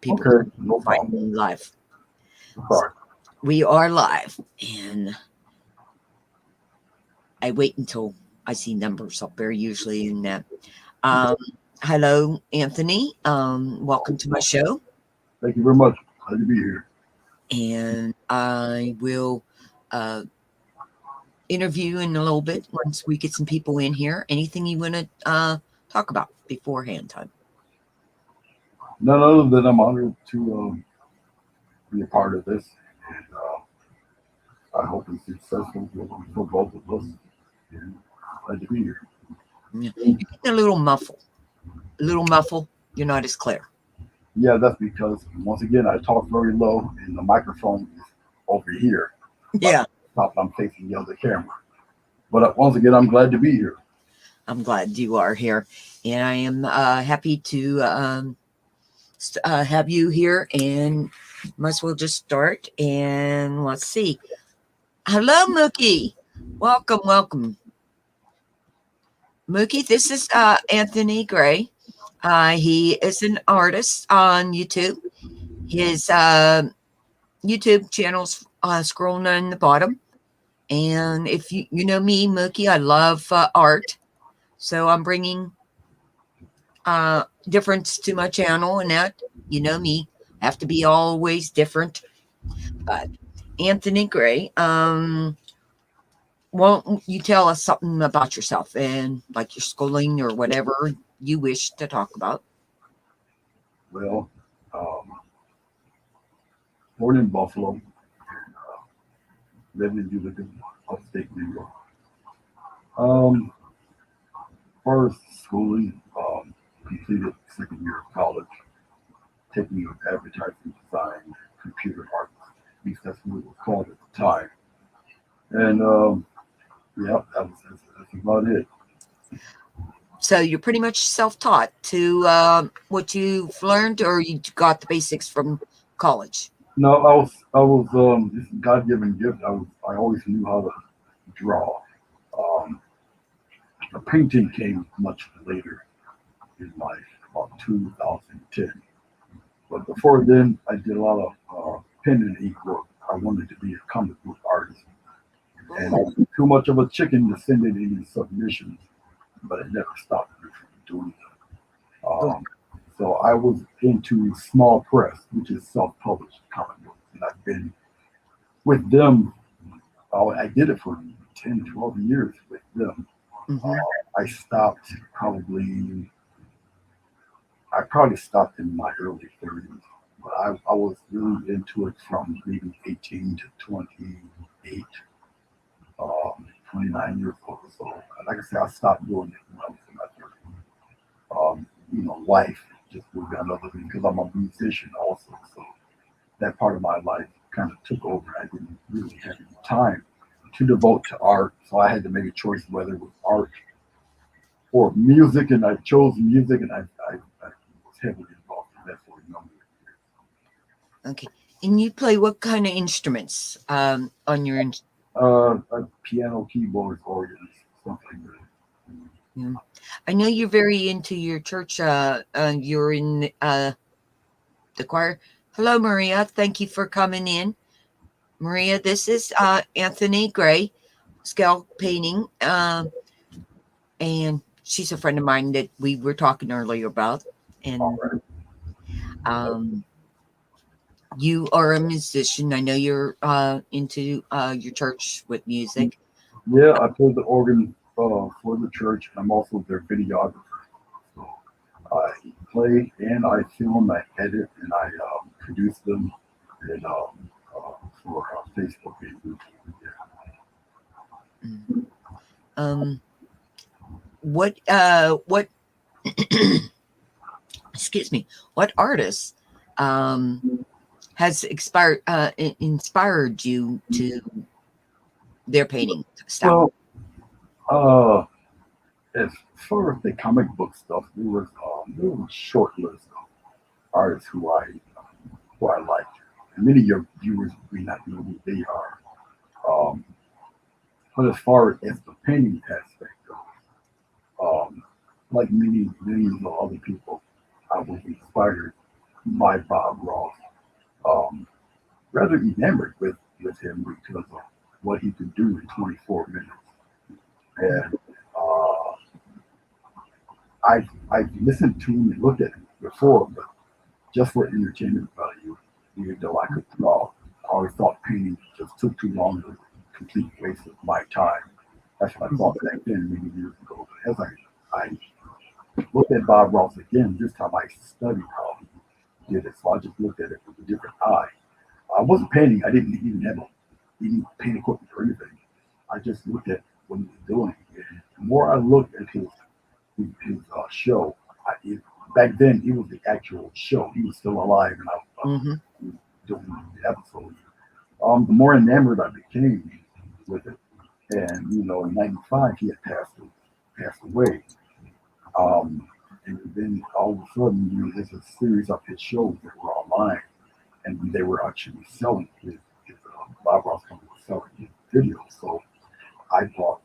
People Okay, no find problem. me live. Sorry. We are live, and I wait until I see numbers up there, usually in that. Um, Hello, Anthony. Welcome to my show, Thank you very much. Glad to be here. and I will interview in a little bit once we get some people in here. Anything you want to talk about beforehand time? None other than I'm honored to be a part of this, and I hope it's successful for both of us. And glad to be here. Yeah. You're getting a little muffled. A little muffled. You're not as clear. Yeah, that's because once again I talk very low, and the microphone is over here, but Yeah, I'm facing the other camera. But once again, I'm glad to be here. I'm glad you are here, and I am happy to have you here. And might as well just start. And let's see. Hello, Mookie. Welcome, welcome, Mookie. This is Anthony Gray. He is an artist on YouTube. His YouTube channel's scrolling on the bottom. And if you know me, Mookie, I love art. So I'm bringing difference to my channel, and that, you know me, I have to be always different. But Anthony Gray, won't you tell us something about yourself and like your schooling or whatever you wish to talk about? Well, um, born in Buffalo, lived in Utica, upstate New York. Um, First schooling, completed second year of college, taking advertising design, computer arts. At least that's what it was called at the time. And yeah, that's about it. So you're pretty much self-taught to what you've learned, or you got the basics from college? No, I was this God given gift. I always knew how to draw. Um, the painting came much later in life, about 2010. But before then, I did a lot of pen and ink work. I wanted to be a comic book artist, and I Oh, was too much of a chicken to send in any submissions, but it never stopped me from doing it. good. So I was into small press, which is self-published comic books, and I've been with them. I did it for 10, 12 years with them. Mm-hmm. I stopped I probably stopped in my early 30s, but I was really into it from maybe 18 to 28, 29 years old. So, like I said, I stopped doing it when I was in my 30s. Life just moved on other things because I'm a musician also. So that part of my life kind of took over. I didn't really have any time to devote to art, so I had to make a choice whether it was art or music, and I chose music, and I was heavily involved in that for a number of years. Okay. And you play what kind of instruments on your Piano, keyboard, organs, something like that. yeah. I know you're very into your church. You're in the choir. Hello, Maria. Thank you for coming in. Maria, this is Anthony Gray, Scale Painting. And she's a friend of mine that we were talking earlier about. All And right. um, you are a musician. I know you're into your church with music. Yeah, I play the organ for the church. I'm also their videographer. So I play and I film, I edit, and I produce them and, for Facebook and YouTube. Mm. Um, what excuse me, what artist um has inspired you to their painting style? Well, uh, as far as the comic book stuff, there was a short list of artists who I liked. And many of your viewers may not know who they are. But as far as the painting aspect goes, like many millions of other people, I was inspired by Bob Ross. Um, Rather enamored with him because of what he could do in 24 minutes. And uh, I've listened to him and looked at him before, but just for entertainment value, even though I could draw, I always thought painting just took too long, to complete waste of my time. That's what I thought back then, many years ago. But as I looked at Bob Ross again, this time I studied how he did it. So I just looked at it with a different eye. I wasn't painting. I didn't even have any paint equipment or anything. I just looked at what he was doing. And the more I looked at his show, back then it was the actual show. He was still alive, and I was Mm-hmm. doing the episodes. The more enamored I became with it, and in '95 he had passed away. Um, and then all of a sudden, there's a series of his shows that were online, and they were actually selling Bob Ross company was selling his videos. So I bought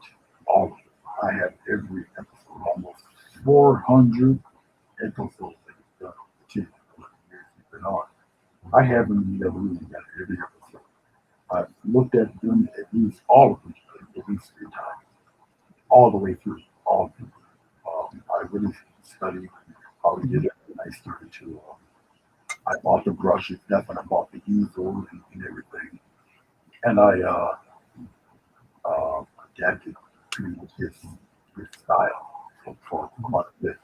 all of it. I have every episode, almost 400 episodes that he's done. The years he's been on. I haven't never really got every episode. I've looked at them at least all of them at least 3 times, all the way through, all of them. I really studied how he did it, and I started to. I bought the brushes, that's when I bought the easel and everything, and I adapted to his style for quite a bit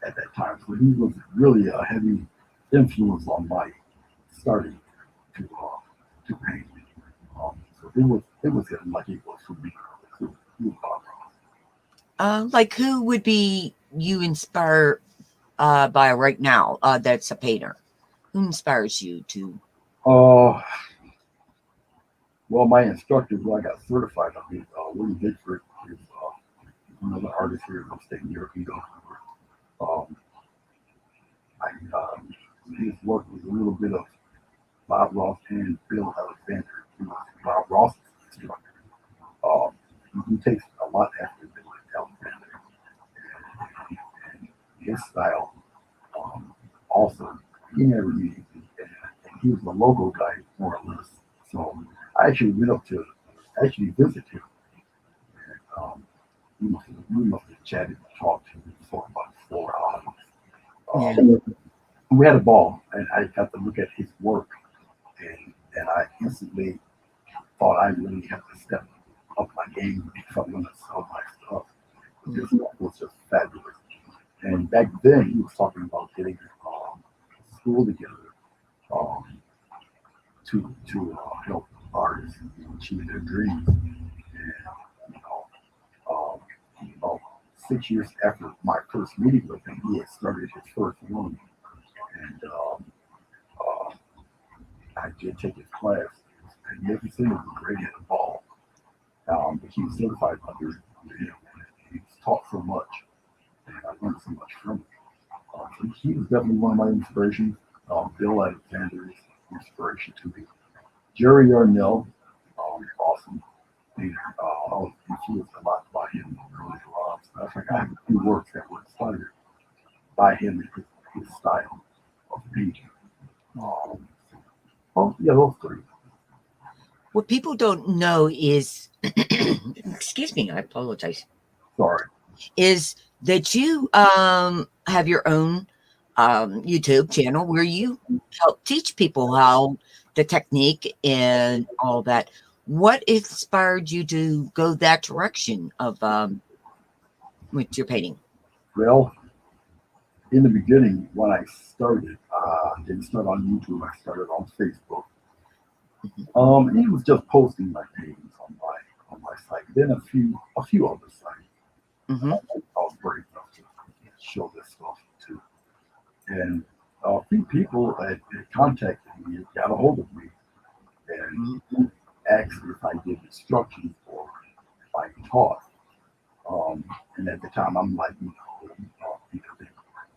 at that time. So he was really a heavy influence on my starting to paint. So it was him like it was for me. He was Bob Ross. Like who would be you inspired by right now? That's a painter. Who inspires you to? Uh, well, my instructor, who I got certified on, is Willie Bickford, is another artist here in upstate New York. Um, his work was a little bit of Bob Ross and Bill Alexander, who was Bob Ross's instructor. Um, he takes a lot after Bill Alexander, and his style also. He never used it, and he was a local guy more or less. So I actually went up to actually visit him. And, we must have chatted and talked to him for about 4 hours. Yeah. We had a ball, and I got to look at his work, and I instantly thought I really had to step up my game if I'm going to sell my stuff. This stuff was just fabulous. And back then, he was talking about getting school together um, to help artists achieve their dreams. And you know, about 6 years after my first meeting with him, he had started his first one, and uh, I did take his class. It was magnificent. It was great at the ball. But he was certified under him. He was taught so much, and I learned so much from him. So he was definitely one of my inspirations. Bill Alexander is inspiration to me. Jerry Yarnell, awesome painter. I was influenced a lot by him early on. So I think I have a few works that were inspired by him and his style of painting. Um, oh, yeah, those three. What people don't know is, excuse me, I apologize, Sorry. is that you have your own YouTube channel where you help teach people how the technique and all that. What inspired you to go that direction of with your painting? Well, in the beginning, when I started, I didn't start on YouTube. I started on Facebook. And he was just posting my paintings on my site. Then a few other sites. Mm-hmm. I was brave enough to show this stuff to. And a few people had contacted me, got a hold of me, and asked if I did instructions or if I taught. And at the time, I'm like,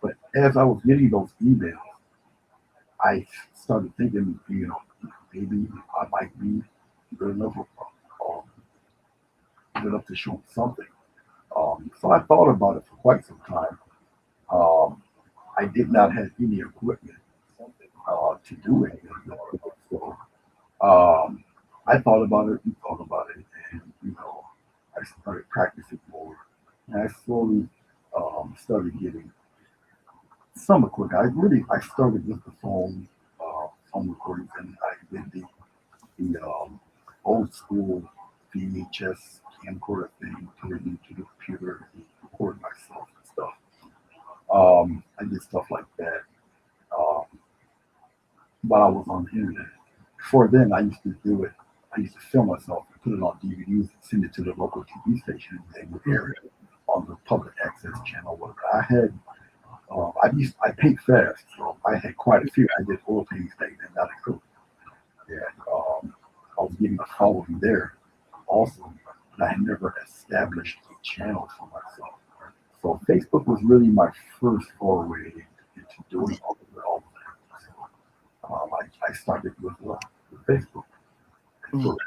but as I was getting those emails, I started thinking, maybe I might be good enough, good enough to show something. So I thought about it for quite some time. Um, I did not have any equipment, to do it. So um, I thought about it and thought about it, and I started practicing more, and I slowly started getting some equipment. I started with the phone recordings, and I did the old school VHS camcorder thing, put it into the computer, and record myself and stuff. I did stuff like that um, while I was on the internet. Before then, I used to do it. I used to film myself, put it on DVDs, and send it to the local TV station, and they would air it on the public access channel. Whatever. I paint fast, so I had quite a few. I did oil paintings back then, not acrylic. And I was getting a following there also, but I had never established a channel for myself. So Facebook was really my first foray into doing all of that. So I started with Facebook. Mm.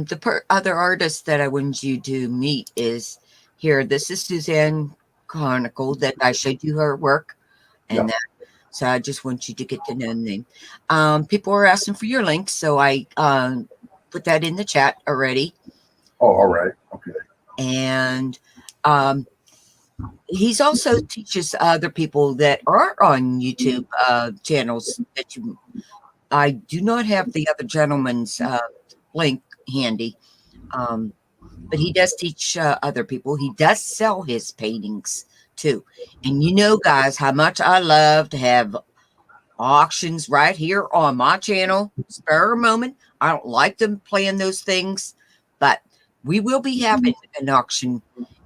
The other artist that I want you to meet is here. This is Suzanne Chronicle that I showed you her work, and Yeah. so I just want you to get to know the name. People are asking for your links, so I put that in the chat already. Oh, all right. Okay. And he's also teaches other people that are on YouTube channels that you. I do not have the other gentleman's link handy, but he does teach other people. He does sell his paintings too, and you know, guys, how much I love to have auctions right here on my channel. Spare a moment. I don't like them playing those things, but we will be having an auction.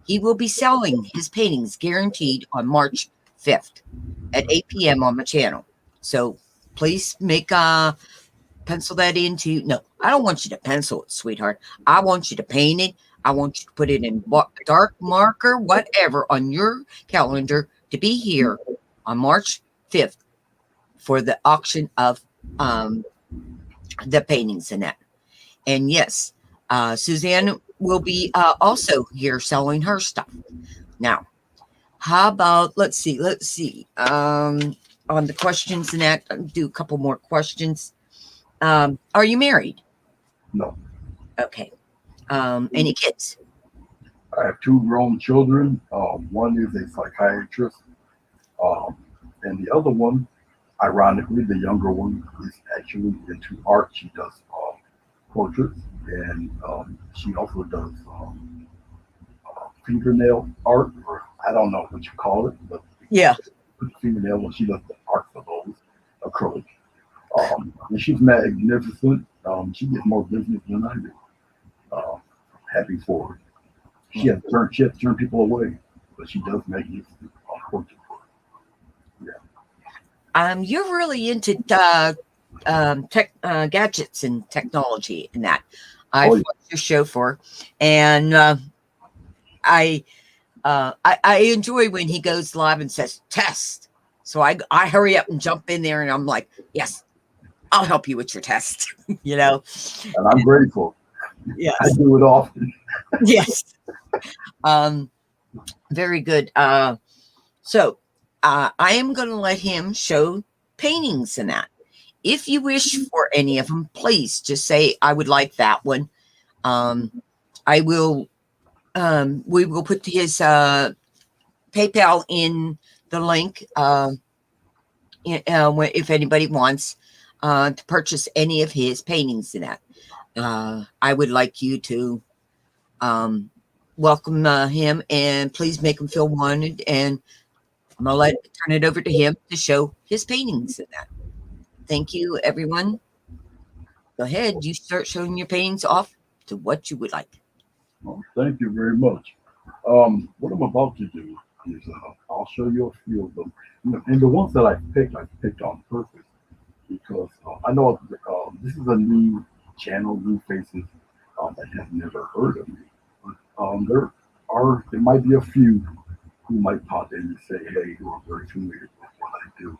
He will be selling his paintings guaranteed on March 5th at 8 p.m. on my channel. So please make pencil that into. No, I don't want you to pencil it, sweetheart. I want you to paint it. I want you to put it in dark marker, whatever, on your calendar to be here on March 5th for the auction of the paintings in that. And yes, Suzanne will be also here selling her stuff. Now, how about, let's see. On the questions and that, I'll do a couple more questions. Are you married? No, Okay. Any kids? I have two grown children. One is a psychiatrist, um, and the other one, ironically, the younger one is actually into art. She does portraits, and she also does fingernail art, or I don't know what you call it, but Yeah. fingernail, and she does the art for those acrylic. And she's magnificent. She gets more business than I do. Happy for her. She has to turn people away, but she does magnificent portraits. Yeah. You're really into tech gadgets and technology and that. I've Oh, yeah. watched your show for, and I I enjoy when he goes live and says test. So I hurry up and jump in there, and I'm like, yes, I'll help you with your test. You know. And I'm grateful. Yes. I do it often. Yes. Very good. So I am going to let him show paintings and that. If you wish for any of them, please just say, I would like that one. I will, we will put his PayPal in the link if anybody wants to purchase any of his paintings in that. I would like you to welcome him, and please make him feel wanted, and I'm going to turn it over to him to show his paintings in that. Thank you, everyone. Go ahead. You start showing your paintings off to what you would like. Well, thank you very much. What I'm about to do is I'll show you a few of them. And the ones that I picked on purpose because I know this is a new channel, new faces that have never heard of me. But there might be a few who might pop in and say, hey, who are very familiar with what I do.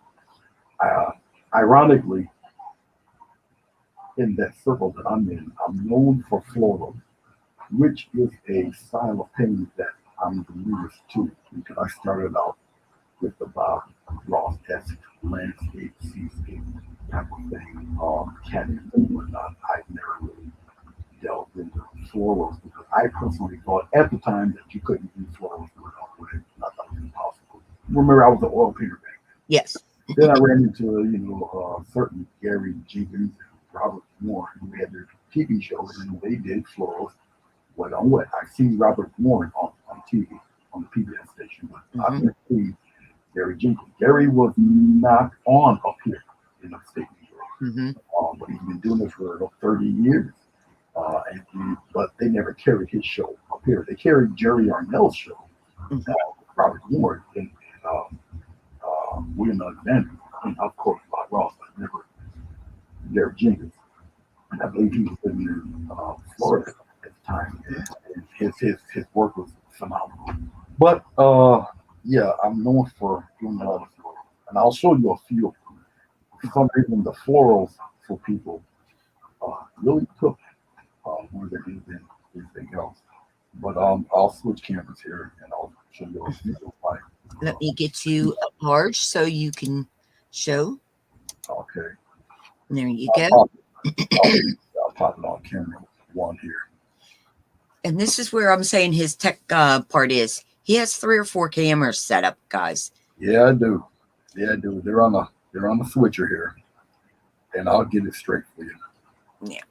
Uh, Ironically, in that circle that I'm in, I'm known for florals, which is a style of painting that I'm the newest to because I started out with the Bob Ross-esque landscape, seascape type of thing, canyons and whatnot. I've never really delved into florals because I personally thought at the time that you couldn't use florals without wood. I thought it was impossible. Remember, I was an oil painter back Yes. then. Then I ran into, certain Gary Jenkins and Robert Warren who had their TV shows and they did florals wet on wet. I've seen Robert Warren on TV, on the PBS station, but I've never seen Gary Jenkins. Gary was not on up here in upstate New York, but he's been doing this for 30 years. But they never carried his show up here. They carried Jerry Arnell's show, Robert Warren, and William Alexander, and of course Bob Ross, but never Gary Jenkins. And I believe he was living in Florida at the time, and his work was phenomenal. But yeah, I'm known for doing a lot of florals, and I'll show you a few of them. For some reason, the florals for people really took more than anything else. But I'll switch cameras here, and I'll show you a few of mine. Let me get you a large so you can show. Okay. There you go. I'll pop it on camera one here. And this is where I'm saying his tech part is. He has 3 or 4 cameras set up, guys. Yeah, I do. Yeah, I do. They're on the switcher here, and I'll get it straight for you. Yeah.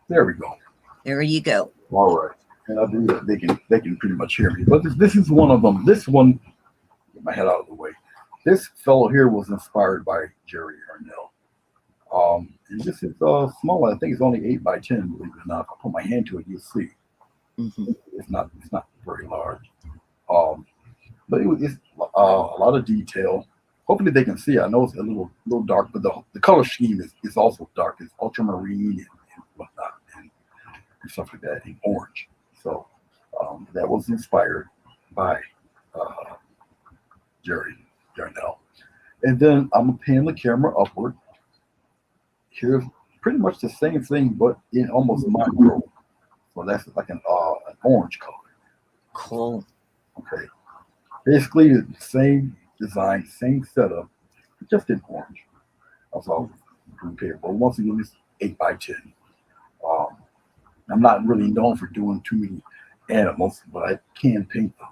There we go. There you go. All right. And I believe that they can pretty much hear me. But this is one of them. This one, get my head out of the way. This fellow here was inspired by Jerry Arnell. And this is small. I think it's only 8 by 10. Believe it or not, if I put my hand to it, you'll see. It's not very large. But it's a lot of detail. Hopefully they can see. I know it's a little dark, but the color scheme is also dark. It's ultramarine and whatnot and stuff like that, and orange. So that was inspired by Jerry Arnell. And then I'm gonna pan the camera upward. Here's pretty much the same thing, but in almost micro. So that's like an orange color. Cool. Okay. Basically the same design, same setup, just in orange. That's all prepared. But once again, it's 8 by 10. I'm not really known for doing too many animals, but I can paint them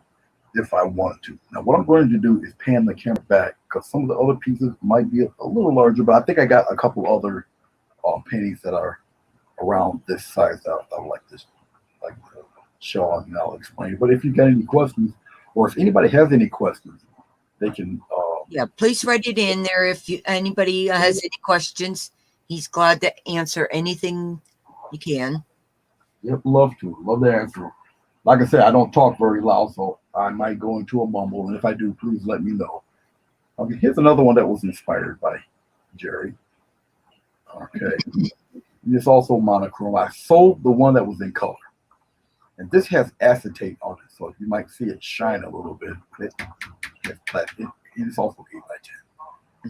if I wanted to. Now, what I'm going to do is pan the camera back because some of the other pieces might be a little larger, but I think I got a couple other paintings that are around this size that I would like to show, and I'll explain. But if you got any questions, or if anybody has any questions, they can. Yeah, please write it in there if anybody has any questions. He's glad to answer anything you can. Yep, love to answer. Like I said, I don't talk very loud, so I might go into a mumble, and if I do, please let me know. Okay, here's another one that was inspired by Jerry. Okay, it's also monochrome. I sold the one that was in color, and this has acetate on it, so you might see it shine a little bit. It's also 8 by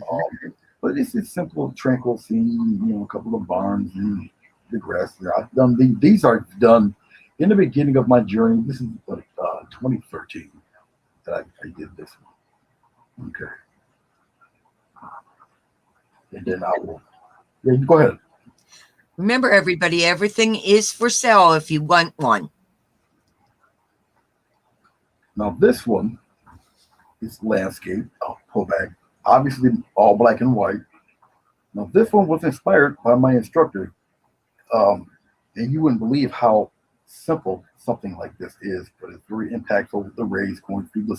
10. But it's simple, tranquil scene. A couple of barns and the grass there. I've done these are done in the beginning of my journey. This is 2013 that I did this one. Okay. And then I will. Yeah, go ahead. Remember, everybody, everything is for sale if you want one. Now this one is landscape. I'll pull back. Obviously, all black and white. Now this one was inspired by my instructor. And you wouldn't believe how simple something like this is, but it's very impactful with the rays going through the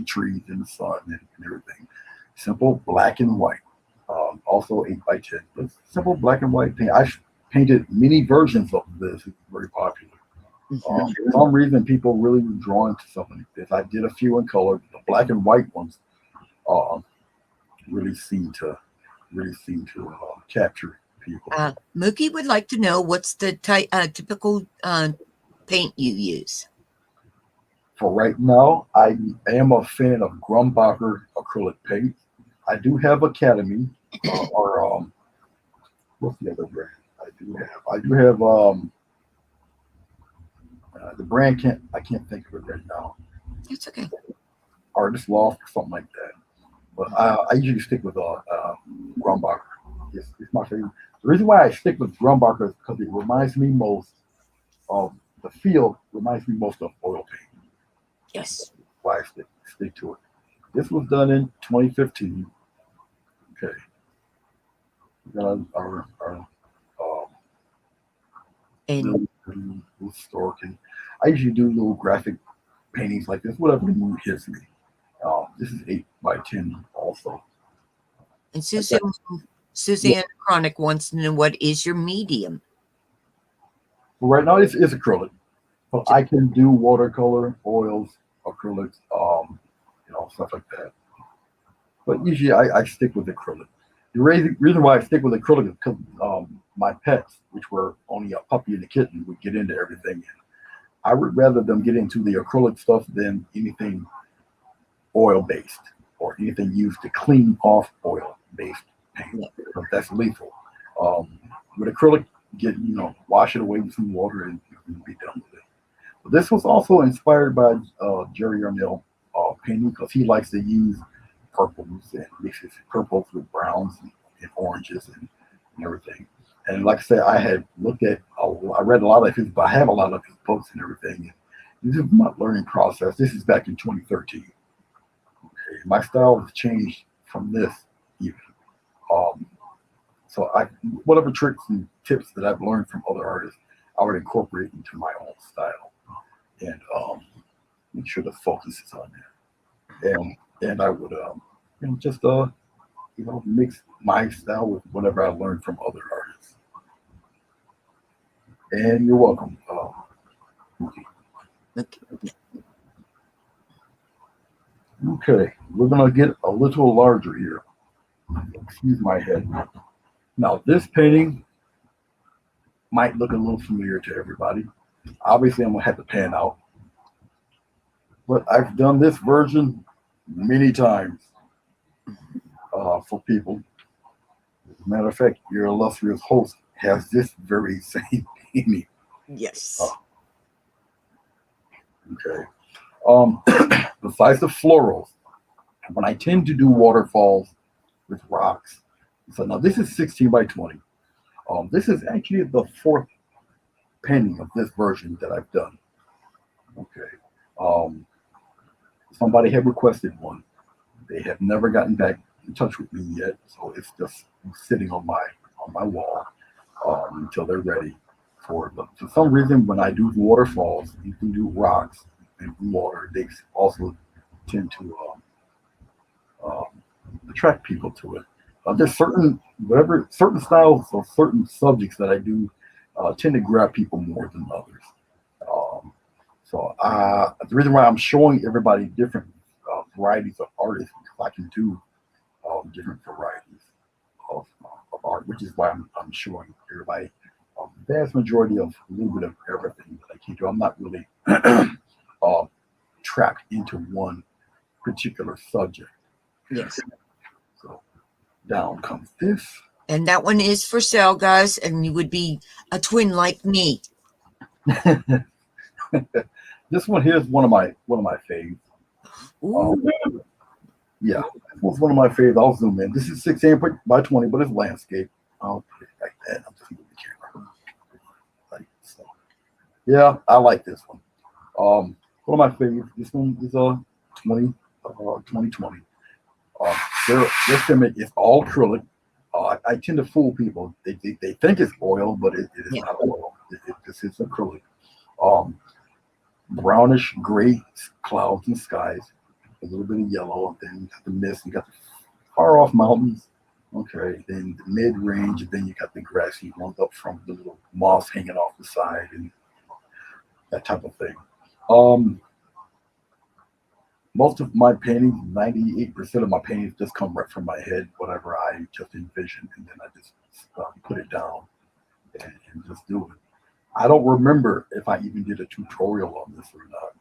trees and the sun and everything. Simple black and white. Also 8 by 10. But simple black and white paint. I've painted many versions of this. It's very popular. For some reason, people really were drawn to something like this. I did a few in color. The black and white ones really seem to capture people. Mookie would like to know what's the typical paint you use. For right now, I am a fan of Grumbacher acrylic paint. I do have Academy, or what's the other brand? I do have the brand I can't think of it right now. It's okay. Artist Loft or something like that. But I usually stick with Grumbacher. It's my favorite. The reason why I stick with Grumbacher is because it reminds me most of the feel. Reminds me most of oil paint. Yes. Why I stick to it. This was done in 2015. Okay. We got our And little store. I usually do little graphic paintings like this, whatever the mood hits me. This is 8 by 10 also. and Suzanne Chronicle wants to know, what is your medium? But right now it's acrylic. But I can do watercolor, oils, acrylics, stuff like that. But usually I stick with acrylic. The reason why I stick with acrylic is because my pets, which were only a puppy and a kitten, would get into everything. I would rather them get into the acrylic stuff than anything oil-based or anything used to clean off oil-based paint. Because that's lethal. With acrylic, wash it away with some water and be done with it. But this was also inspired by Jerry Arnell painting because he likes to use purples and mixes purples with browns and oranges and everything. And like I said, I read a lot of his, but I have a lot of his books and everything. And this is my learning process. This is back in 2013. Okay, my style has changed from this even. So whatever tricks and tips that I've learned from other artists, I would incorporate into my own style and make sure the focus is on there. And I would just mix my style with whatever I learned from other artists. And you're welcome. Okay, we're gonna get a little larger here. Excuse my head. Now this painting might look a little familiar to everybody. Obviously, I'm gonna have to pan out, but I've done this version many times for people. As a matter of fact, your illustrious host has this very same painting. Yes. Okay. Besides the florals, when I tend to do waterfalls with rocks, so now this is 16 by 20. This is actually the fourth painting of this version that I've done. Okay. Somebody had requested one. They have never gotten back in touch with me yet, so it's just sitting on my wall until they're ready for it. But for some reason, when I do waterfalls, you can do rocks and water. They also tend to attract people to it. There's certain styles or certain subjects that I do tend to grab people more than others. So the reason why I'm showing everybody different varieties of artists, because I can do different varieties of art, which is why I'm showing everybody a vast majority of a little bit of everything that I can do. I'm not really trapped into one particular subject. Yes. So down comes this. And that one is for sale, guys, and you would be a twin like me. This one here is one of my faves. Yeah, this was one of my faves. I'll zoom in. This is 16 by 20, but it's landscape. I'll put it like that. I'm just moving the camera. Like so. Yeah, I like this one. One of my favorites. This one is 2020. This image is all acrylic. I tend to fool people. They think it's oil, but it is not oil. This is acrylic. Brownish gray clouds and skies, a little bit of yellow, and then you got the mist, you got the far off mountains, okay, then the mid range, and then you got the grassy ones up from the little moss hanging off the side and that type of thing. Most of my paintings, 98% of my paintings just come right from my head, whatever I just envision, and then I just put it down and just do it. I don't remember if I even did a tutorial on this or not.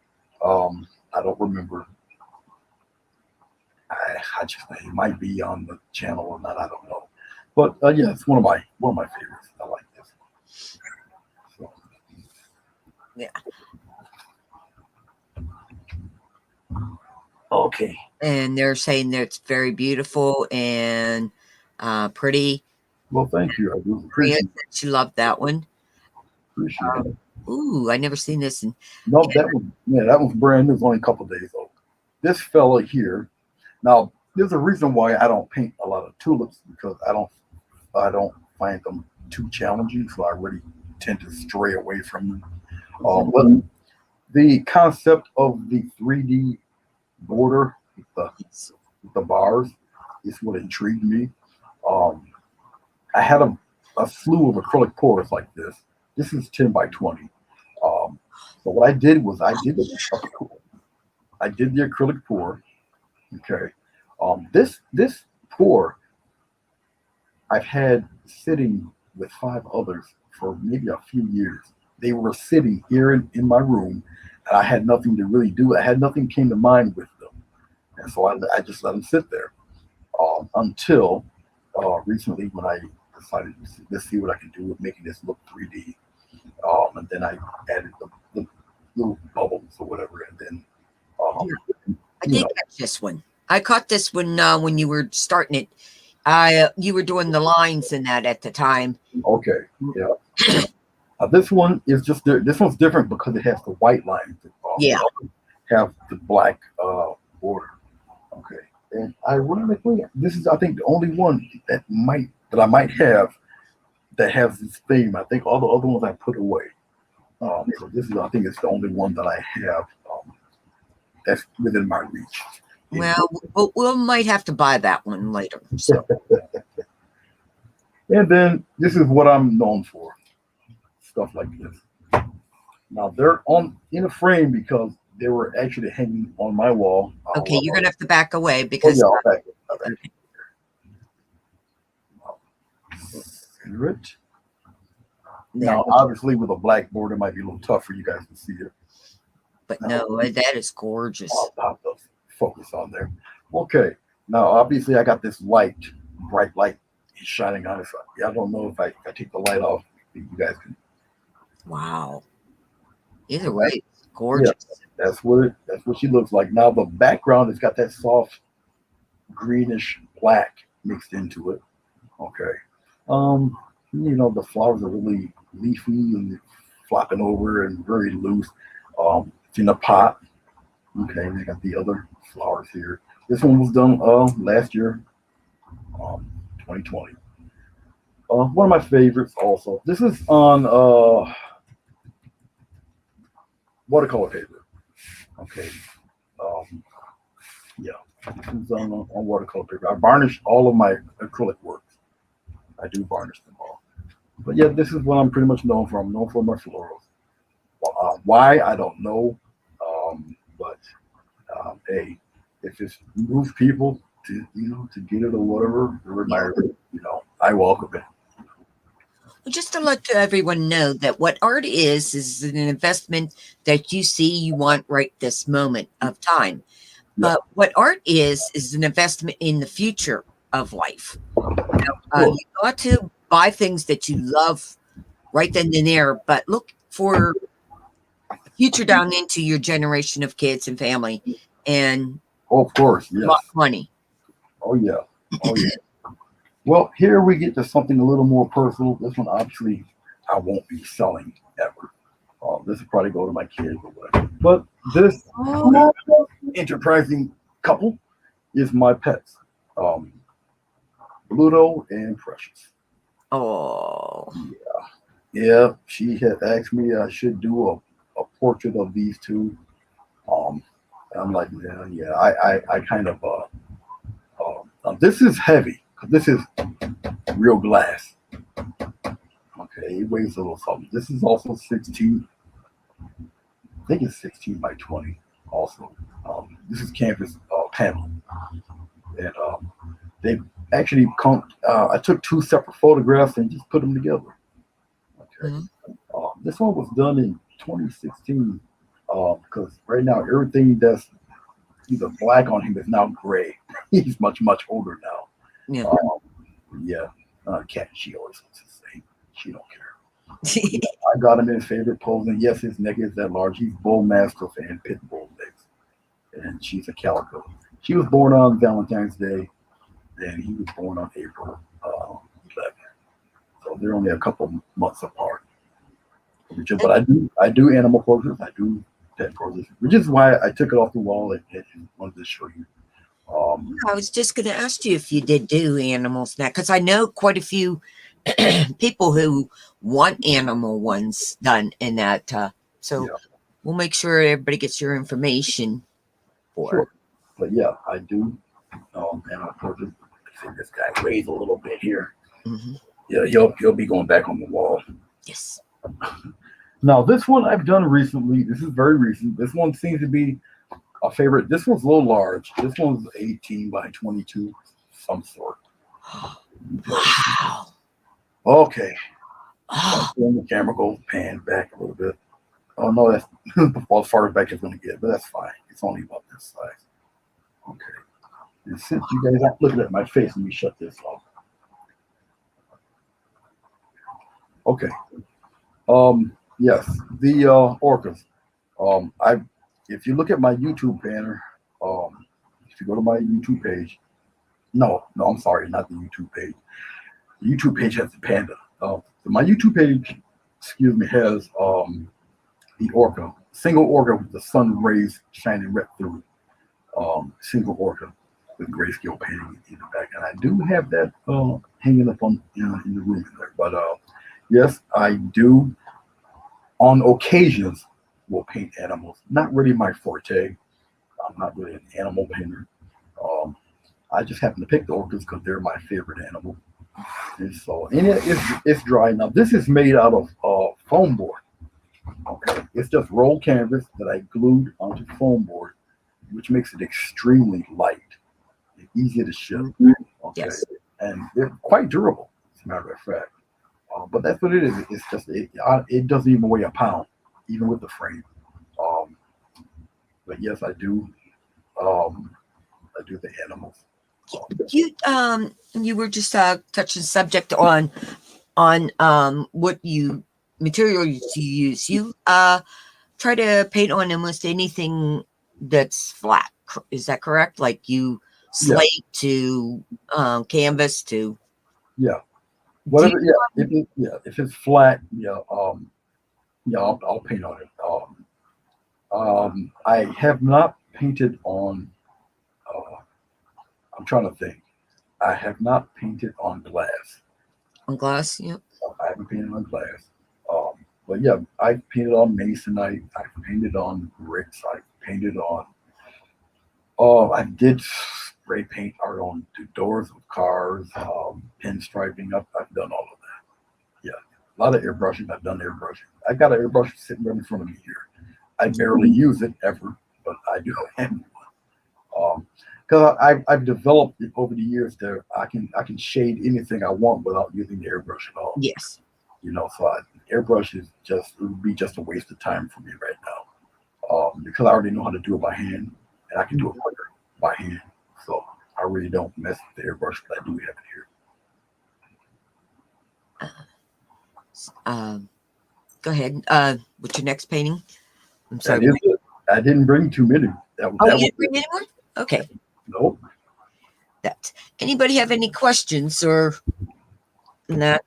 I don't remember. I just, it might be on the channel or not. I don't know. But yeah, it's one of my favorites. I like this. So. Yeah. Okay. and they're saying that it's very beautiful and pretty. Well, thank you. I do Maria appreciate said she loved that one. it. Ooh, I never seen this. And No, that was brand new. It was only a couple days old. This fella here. Now, there's a reason why I don't paint a lot of tulips because I don't find them too challenging, so I really tend to stray away from them. But the concept of the 3D border with the bars is what intrigued me. Um, I had a slew of acrylic pours like this. This is 10 by 20. So what I did was I did the acrylic pour. Okay. This pour I've had sitting with 5 others for maybe a few years. They were sitting here in my room, and I had nothing to really do. I had nothing came to mind with them, and so I just let them sit there until recently when I decided to let's see what I can do with making this look 3D. And then I added the little bubbles or whatever, and then um, I you did know, catch this one. I caught this one when you were starting it. You were doing the lines in that at the time. okay, yeah. This one is this one's different because it has the white lines. Yeah. Have the black border. Okay, and ironically, this is I think the only one that I might have that has this theme. I think all the other ones I put away. So this is I think it's the only one that I have that's within my reach. Well, we might have to buy that one later. So And then this is what I'm known for. Stuff like this. Now they're on in a frame because they were actually hanging on my wall. okay, you're gonna have to back away Oh because yeah, I'll back it. I'll back it. Cigarette. Now, obviously, with a blackboard, it might be a little tough for you guys to see it. but no, that is gorgeous. I'll pop the focus on there. Okay. Now, obviously, I got this light, bright light shining on it. So I don't know if I take the light off, you guys can. Wow. Either way, it's gorgeous. Yeah, that's what she looks like. Now, the background has got that soft greenish black mixed into it. Okay. The flowers are really leafy and flopping over and very loose. It's in a pot. Okay, we got the other flowers here. This one was done last year, 2020. One of my favorites also. This is on watercolor paper. Okay. Yeah, this is on watercolor paper. I varnish all of my acrylic works. I do varnish them all. But yeah, this is what I'm pretty much known for. I'm known for my florals. Why I don't know, but hey, if it moves people to to get it or whatever, I welcome it. Well, just to let everyone know that what art is an investment that you see you want right this moment of time. But what art is an investment in the future of life. You got to buy things that you love right then and there, but look for the future down into your generation of kids and family, and of course, yes. A lot of money. Oh yeah, oh yeah. Well, here we get to something a little more personal. This one, obviously, I won't be selling ever. This will probably go to my kids or whatever. But this enterprising couple is my pets, Bluto and Precious. Oh. Yeah. She had asked me I should do a portrait of these two. I'm like, yeah. I kind of this is heavy. This is real glass. Okay, it weighs a little something. This is also 16. I think it's 16 by 20. Also, this is canvas panel, and they actually I took 2 separate photographs and just put them together. Okay, this one was done in 2016 because right now everything that's either black on him is now gray. He's much older now. Yeah. Cat, she always looks the same. She don't care. I got him in favorite pose, and yes, his neck is that large. He's bull mastiff and pit bull legs. and she's a calico. She was born on Valentine's Day, and he was born on April 11th. So they're only a couple months apart. But I do animal portraits. I do pet portraits, which is why I took it off the wall and wanted to show you. I was just going to ask you if you did do animals now, because I know quite a few people who want animal ones done in that. So Yeah. we'll make sure everybody gets your information for Sure. But yeah, I do animal portraits. See this guy weighs a little bit here. Mm-hmm. Yeah, he'll be going back on the wall. Yes. Now this one I've done recently. This is very recent. This one seems to be a favorite. This one's a little large. This one's 18 by 22, some sort. Wow. Okay. Oh. Then the camera goes pan back a little bit. Oh no, that's as far as back as going to get, but that's fine. It's only about this size. Okay. And since you guys aren't looking at my face, let me shut this off. Okay. Yes, the orcas. If you look at my YouTube banner, if you go to my YouTube page, no, I'm sorry, not the YouTube page. The YouTube page has the panda. My YouTube page, has the orca, single orca with the sun rays shining right through it. Single orca with grayscale painting in the back, and I do have that hanging up on in the room in there. But yes, I do on occasions will paint animals. Not really my forte. I'm not really an animal painter. I just happen to pick the orcas because they're my favorite animal. And so, and it's dry. Now, this is made out of foam board. Okay, it's just rolled canvas that I glued onto foam board, which makes it extremely light and easy to ship. Okay, Yes. and they're quite durable, as a matter of fact. But that's what it is. It's just it doesn't even weigh a pound, even with the frame. But yes, I do. I do the animals. You were just touching subject on what material you use. You try to paint on almost anything that's flat. Is that correct? Like you slate to canvas to Whatever. If it's flat, I'll paint on it. I have not painted on. I'm trying to think. I have not painted on glass. on glass. Yep. I haven't painted on glass. But yeah, I painted on masonite. I painted on bricks. I painted on. I did spray paint art on the doors of cars, pinstriping. I've done all of that. Yeah, a lot of airbrushing. I've done airbrushing. I got an airbrush sitting right in front of me here. I barely use it ever, but I do have one. Because I've developed it over the years that I can shade anything I want without using the airbrush at all. Yes. So airbrush is it would be just a waste of time for me right now. Because I already know how to do it by hand, and I can do it quicker by hand. So I really don't mess with the airbrush, but I do have it here. Go ahead. What's your next painting? I'm sorry. I didn't bring too many. You didn't bring any more? Okay. Nope. That. Anybody have any questions or that?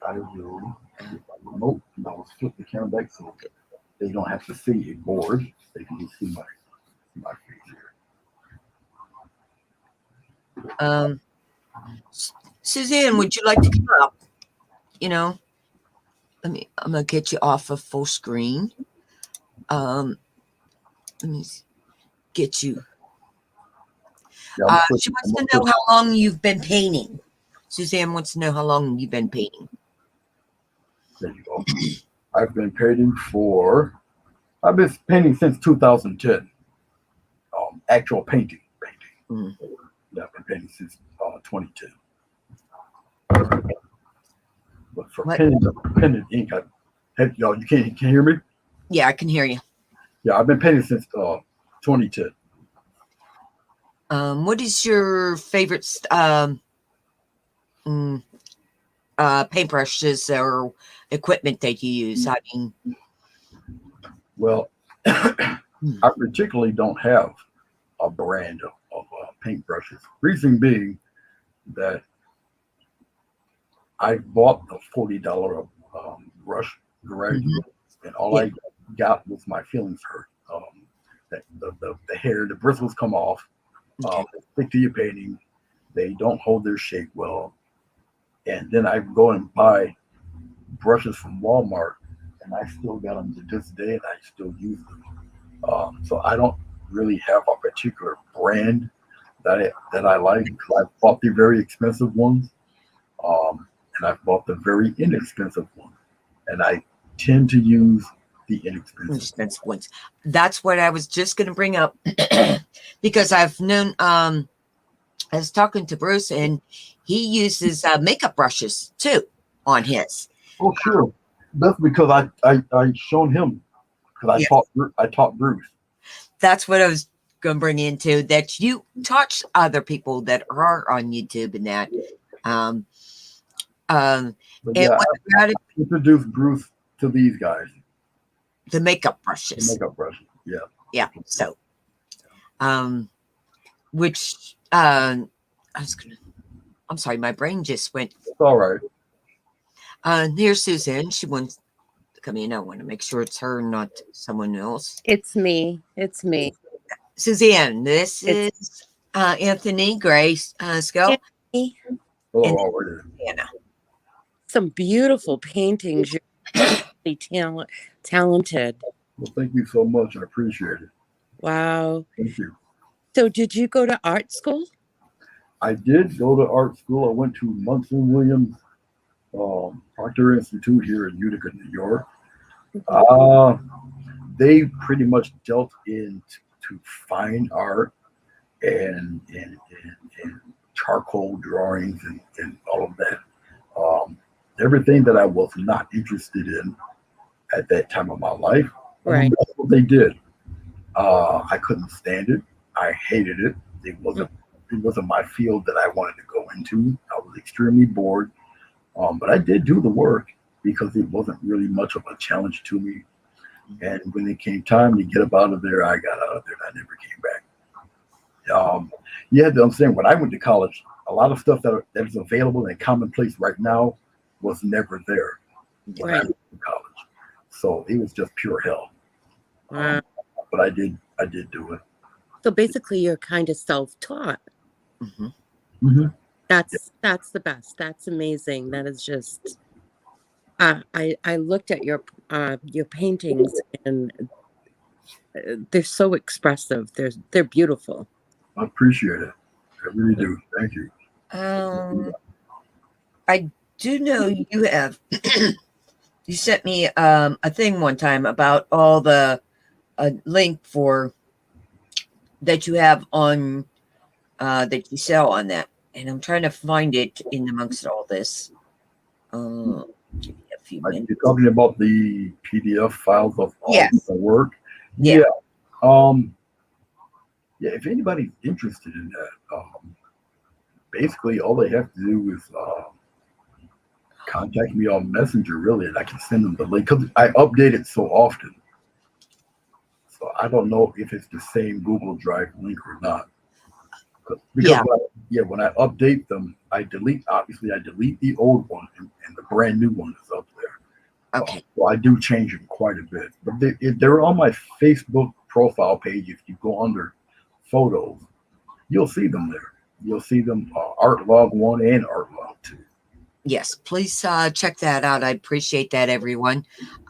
I will. Nope. I'll flip the camera back so they don't have to see a board. They can just see my face here. Suzanne, would you like to come up? I'm gonna get you off of full screen. Let me get you. She wants to know how long you've been painting. Suzanne wants to know how long you've been painting. There you go. I've been painting since 2010. Actual painting. Mm. Yeah, I've been painting since 2010. But for pen ink, you can hear me? Yeah, I can hear you. Yeah, I've been painting since 2010. What is your favorite paintbrushes or equipment that you use? I mean, well, Hmm. I particularly don't have a brand of paintbrushes. Reason being that I bought a $40 brush Mhm. graduate, and all Yeah. I got was my feelings hurt. The hair, the bristles come off, Okay. they stick to your painting, they don't hold their shape well, and then I go and buy brushes from Walmart, and I still got them to this day, and I still use them. So I don't really have a particular brand that I like because I've bought the very expensive ones, and I've bought the very inexpensive ones, and I tend to use the inexpensive. Expensive ones. That's what I was just going to bring up because I've known. I was talking to Bruce, and he uses makeup brushes too on his. Oh, sure. That's because I shown him because Yeah, I taught Bruce. that's what I was going to bring into that. You touch other people that are on YouTube and that. Um, um, But and yeah, what about it? I introduced Bruce to these guys, The makeup the brushes. makeup brushes. Yeah, Yeah. So, um, which I was gonna. I'm sorry, my brain just went. it's all right. Here's Suzanne. She wants to come in. I want to make sure it's her, not someone else. It's me. It's me. Suzanne, this It's is Anthony Grace Skill me. Hello, and already. Anna. Some beautiful paintings. You're really talented. Well, thank you so much. I appreciate it. Wow. Thank you. So, did you go to art school? I did go to art school. I went to Munson Williams Proctor Institute here in Utica, New York. Uh, they pretty much dealt in to fine art and charcoal drawings and all of that. Um, everything that I was not interested in at that time of my life, Right. that's what they did. I couldn't stand it. I hated it. It wasn't my field that I wanted to go into. I was extremely bored. But I did do the work because it wasn't really much of a challenge to me. And when it came time to get up out of there, I got out of there and I never came back. You have to understand, when I went to college, a lot of stuff that is available and commonplace right now was never there when I Right. went to college. So it was just pure hell. Wow. But I did do it. So basically, you're kind of self-taught. Mm-hmm. Mm-hmm. That's the best. That's amazing. That is just. I looked at your paintings, and they're so expressive. They're beautiful. I appreciate it. I really do. Thank you. I do know you have. You sent me a thing one time about all the link for that you have on that you sell on that, and I'm trying to find it in amongst all this. Give me a few minutes. You're talking about the PDF files of all Yes. the work. Yeah. Yeah. Yeah. If anybody's interested in that, basically all they have to do is contact me on Messenger, really, and I can send them the link because I update it so often. So I don't know if it's the same Google Drive link or not. Because when I update them, I delete the old one and the brand new one is up there. Okay. So I do change them quite a bit. But they're on my Facebook profile page. If you go under photos, you'll see them there. You'll see them Art Log 1 and Art Log 2. Yes, please check that out. I appreciate that, everyone.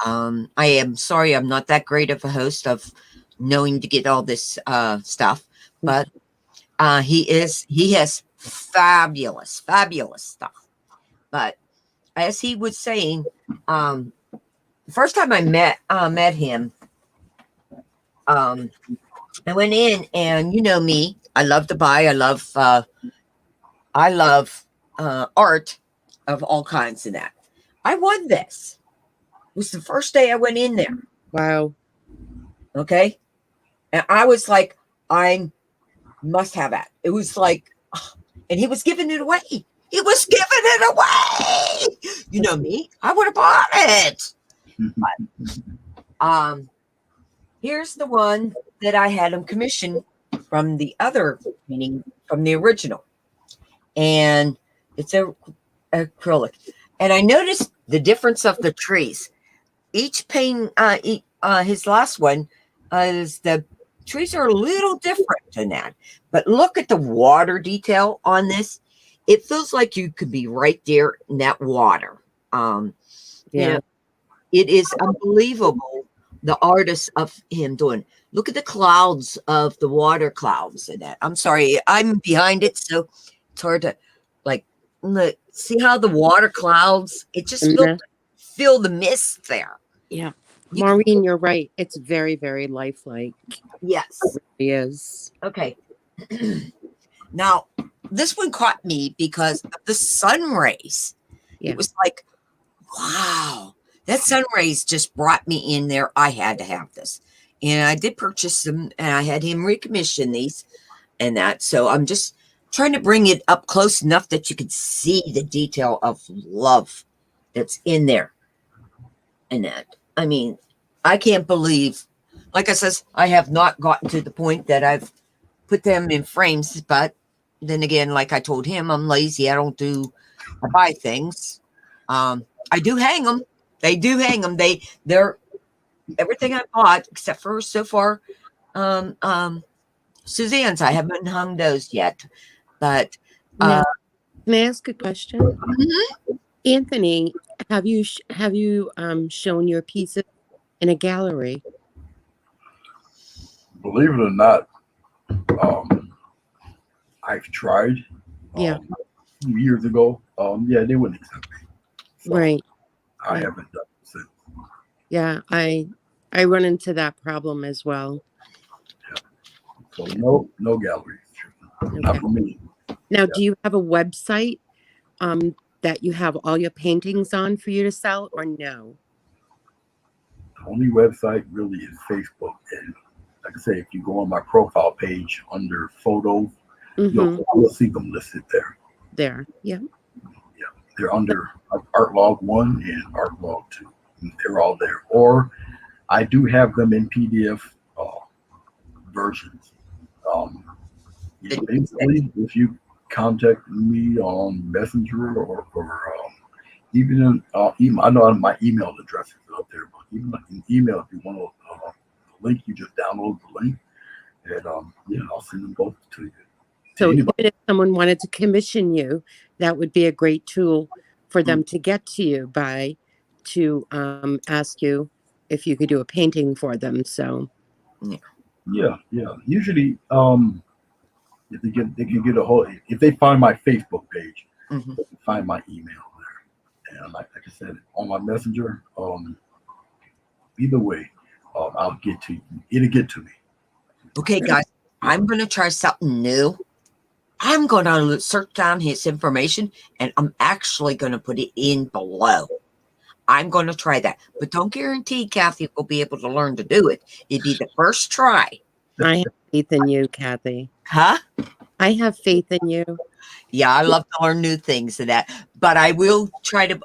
I am sorry I'm not that great of a host of knowing to get all this stuff, but he has fabulous stuff. But as he was saying, the first time I met him, I went in, and you know me, I love to buy. I love art of all kinds of that. I won this. It was the first day I went in there. Wow. Okay. And I was like, I must have that. It was like, and he was giving it away. He was giving it away. You know me, I would have bought it. But, Here's the one that I had him commission from the other painting, from the original. And it's a acrylic. And I noticed the difference of the trees. Each painting, his last one, is the trees are a little different than that. But look at the water detail on this. It feels like you could be right there in that water. You Yeah. know, it is unbelievable the artist of him doing. Look at the clouds of the water clouds in that. I'm sorry, I'm behind it, so it's hard to like look. See how the water clouds? It just And feel the mist there. yeah. You can, Maureen, you're right. It's very, very lifelike. yes. It is. Okay. Now this one caught me because of the sun rays. Yeah. It was like, wow, that sun rays just brought me in there. I had to have this. And I did purchase them and I had him recommission these and that. So I'm just trying to bring it up close enough that you could see the detail of love that's in there. And that, I mean, I can't believe, like I says, I have not gotten to the point that I've put them in frames, but then again, like I told him, I'm lazy. I buy things. I do hang them. They do hang them. They're everything I bought except for so far Suzanne's. I haven't hung those yet, but Now, can I ask a question? mhm. Anthony, have you shown your pieces in a gallery? Believe it or not, I've tried. Yeah. A few years ago. Yeah, they wouldn't accept me. So Right. I Right. haven't done it since. Yeah, I run into that problem as well. So no galleries. Not Okay. for me. Now, do you have a website that you have all your paintings on for you to sell, or no? The only website really is Facebook. And like I say, if you go on my profile page under photos, Mm-hmm. you'll see them listed there. There. Yeah. Yeah, they're under Art Log 1 and Art Log 2. They're all there. Or I do have them in PDF versions. Basically, if you contact me on Messenger or even I know my email address is up there, but even in email, if you want a link, you just download the link, and I'll send them both to you. So even if someone wanted to commission you, that would be a great tool for them to get to you to ask you if you could do a painting for them. So yeah. Usually, if they can get a hold. If they find my Facebook page, Mm-hmm. they can find my email there, and like I said, on my Messenger. Either way, I'll get to you. It'll get to me. Okay, guys, I'm going to try something new. I'm going to search down his information and I'm actually going to put it in below. I'm going to try that, but don't guarantee Kathy will be able to learn to do it. It'd be the first try. I have faith in you, Kathy. Huh? I have faith in you. Yeah, I love to learn new things and that, but I will try to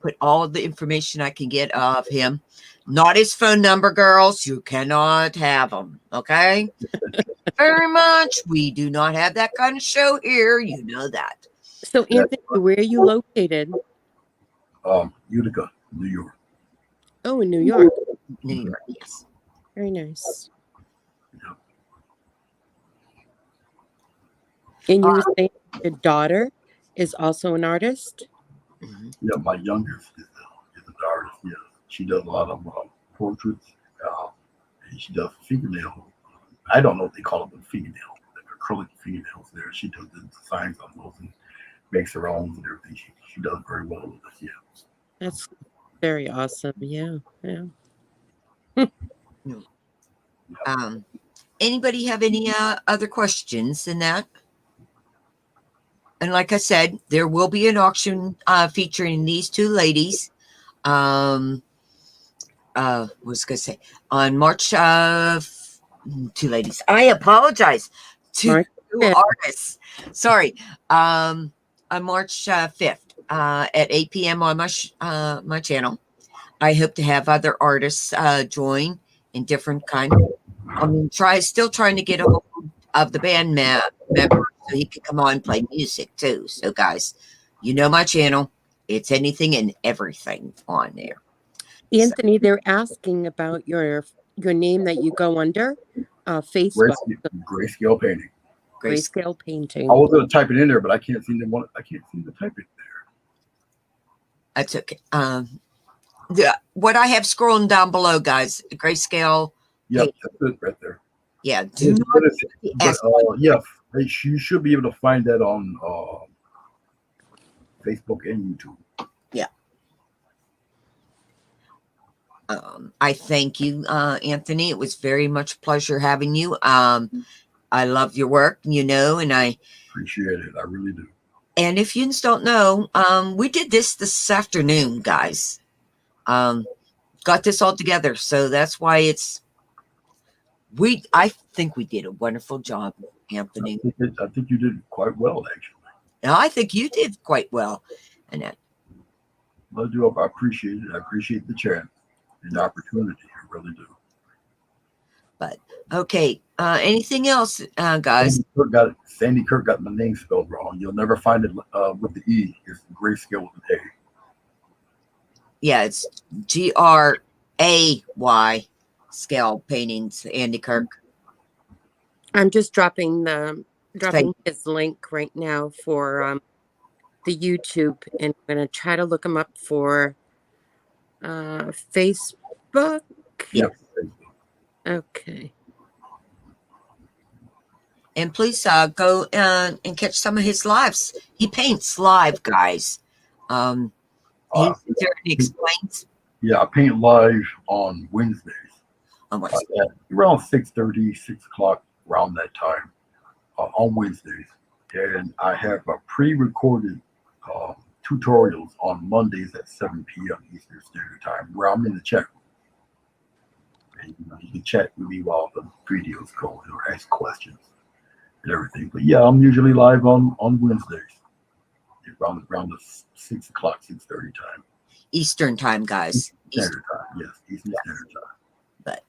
put all of the information I can get of him. Not his phone number, girls. You cannot have them. Okay. Very much. We do not have that kind of show here. You know that. So, Anthony, where are you located? Utica, New York. Oh, in New York. New York, yes. Very nice. And you were saying your daughter is also an artist? Mhm. Yeah, my youngest is an artist. Yeah, she does a lot of portraits, and she does fingernail. I don't know what they call them, fingernail, like acrylic fingernails. There, she does the designs on those and makes her own and everything. She does very well with it. Yeah. That's very awesome. Yeah. Anybody have any other questions in that? And like I said, there will be an auction featuring these two ladies. What was I going to say? On March two ladies. I apologize. Two artists. Sorry. On March 5th at 8 p.m. on my channel. I hope to have other artists join in different kind. I mean, still trying to get a hold of the band member so he can come on and play music too. So, guys, you know my channel. It's anything and everything on there. Anthony, they're asking about your name that you go under, Facebook. Grayscale Painting. Grayscale Painting. I was going to type it in there, but I can't seem to type it there. That's okay. What I have scrolling down below, guys, Grayscale. Yep, that's it right there. Yeah. You should be able to find that on Facebook and YouTube. Yeah. I thank you, Anthony. It was very much a pleasure having you. I love your work, and I appreciate it. I really do. And if you don't know, we did this afternoon, guys. Got this all together, so that's why I think we did a wonderful job, Anthony. I think you did quite well, actually. I think you did quite well, and I appreciate it. I appreciate the chance and the opportunity. I really do. But okay, anything else, guys? Sandy Kirk got my name spelled wrong. You'll never find it with the E. It's Grayscale with an A. Yeah, it's Gray Scale Paintings, Andy Kirk. I'm just dropping his link right now for the YouTube, and I'm going to try to look him up for Facebook. Yep. Okay. And please go and catch some of his lives. He paints live, guys. He explains. Yeah, I paint live on Wednesdays. Around 6:30, 6 o'clock, around that time on Wednesdays. And I have a pre-recorded tutorials on Mondays at 7 p.m. Eastern Standard Time, where I'm in the chat room. And you can chat with me while the videos go or ask questions and everything. But yeah, I'm usually live on Wednesdays around the 6 o'clock, 6:30 time. Eastern time, guys. Standard time, yes, Eastern Standard time. But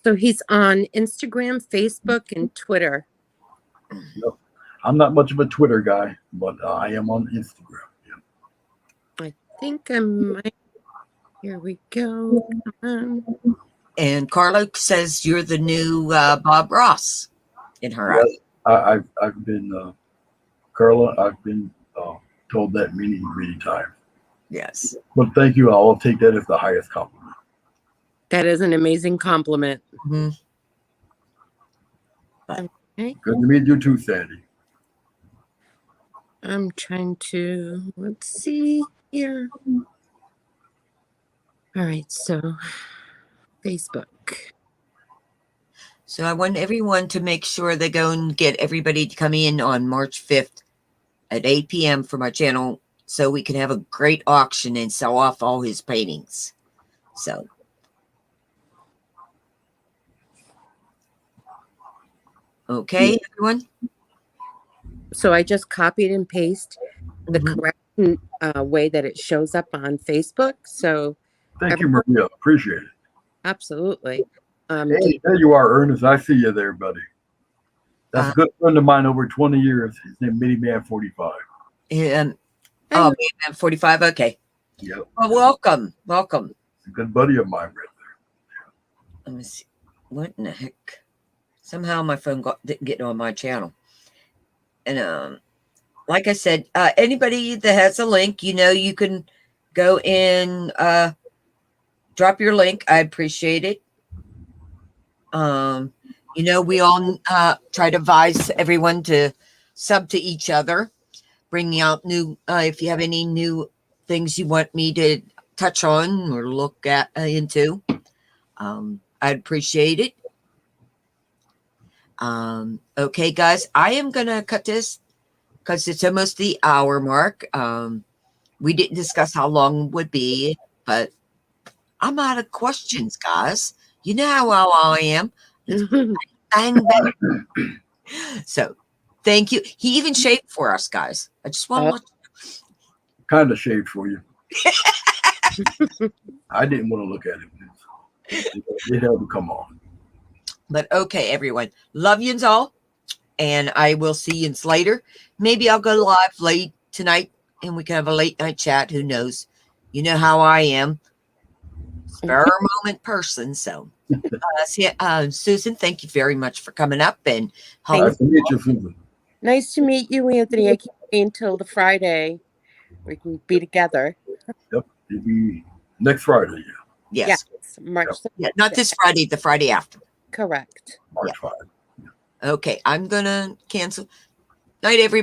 so he's on Instagram, Facebook, and Twitter. Yep. I'm not much of a Twitter guy, but I am on Instagram. Yep. I think I might. Here we go. And Carlo says you're the new Bob Ross in her eyes. I've been Carla. I've been told that many times. Yes. But thank you. I'll take that as the highest compliment. That is an amazing compliment. Mm-hmm. Okay. Good to meet you too, Sandy. I'm trying to, let's see here. All right, so Facebook. So I want everyone to make sure they go and get everybody to come in on March 5th at 8 p.m. for my channel so we can have a great auction and sell off all his paintings. So. Okay, everyone? So I just copied and pasted the correct way that it shows up on Facebook. So thank you, Maria. Appreciate it. Absolutely. Hey, there you are, Ernest. I see you there, buddy. That's a good friend of mine over 20 years. His name is Miniman45. Oh, Miniman45. Okay. Yep. Well, welcome. Welcome. It's a good buddy of mine right there. Let me see. What in the heck? Somehow my phone didn't get on my channel. And like I said, anybody that has a link, you can go in, drop your link. I appreciate it. We all try to advise everyone to sub to each other, bringing out new, if you have any new things you want me to touch on or look at into, I'd appreciate it. Okay, guys, I am going to cut this because it's almost the hour mark. We didn't discuss how long it would be, but I'm out of questions, guys. You know how I am. Bang, bang. So, thank you. He even shaved for us, guys. I just want to let you kind of shaved for you. I didn't want to look at it. It had to come on. But okay, everyone. Love yous all. And I will see yous later. Maybe I'll go live late tonight and we can have a late night chat. Who knows? You know how I am. Spur moment person. So, Susan, thank you very much for coming up and Nice to meet you, Susan. Nice to meet you, Anthony. I can't wait until the Friday we can be together. Yep, it'll be next Friday. Yes. Yes, March. Yeah, not this Friday, the Friday after. Correct. March 5. Okay, I'm going to cancel. Night, everybody.